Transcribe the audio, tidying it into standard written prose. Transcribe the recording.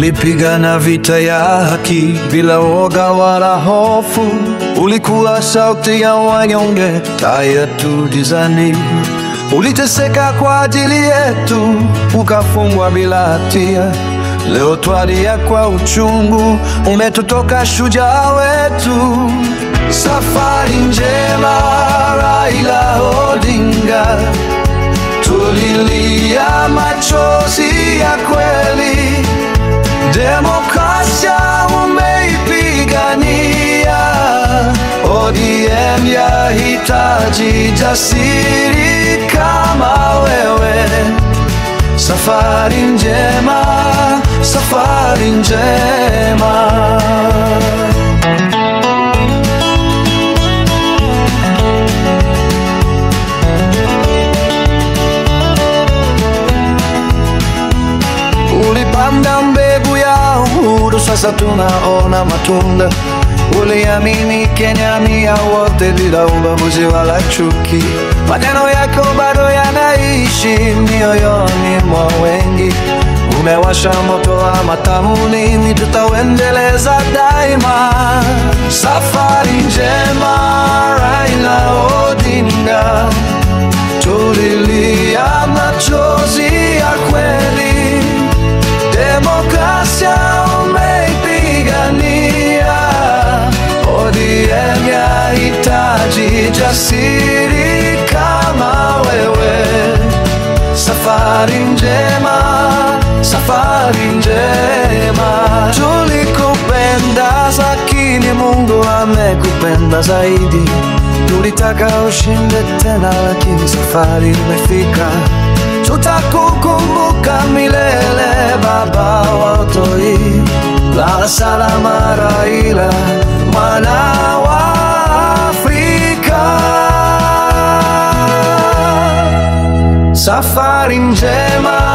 Ulipigana vita ya haki bila woga wala hofu. Ulikuwa sauti ya wanyonge, taa yetu gizani. Uliteseka kwa ajili yetu, ukafungwa bila hatia. Leo twalia kwa uchungu, umetutoka shujaa wetu. Safari njema Raila Odinga, tulilia machozi ya kweli. Demokrasia umeipigania, ODM yahitaji jasiri kama wewe. Safari njema, safari njema. Ulipanda mbegu ya uhuru, sasa tunaona matunda. Uliamini Kenya ni ya wote bila ubaguzi wala chuki. Maneno yako bado yanaishi mioyoni mwa wengi. Umewasha moto wa matamuni, tutauendeleza daima. Safari njema Raila Odinga, tulilia machozi ya kweli. Demokrasia umeipigania, ODM yahitaji jasiri kama wewe. Safari njema, safari njema. Tulikupenda lakini Mungu amekupenda zaidi. Tulitaka ushinde tena lakini safari imefika. Tutakukumbuka milele baba wa Toi. Lala salama Raila, mwana wa Afrika. Safari njema.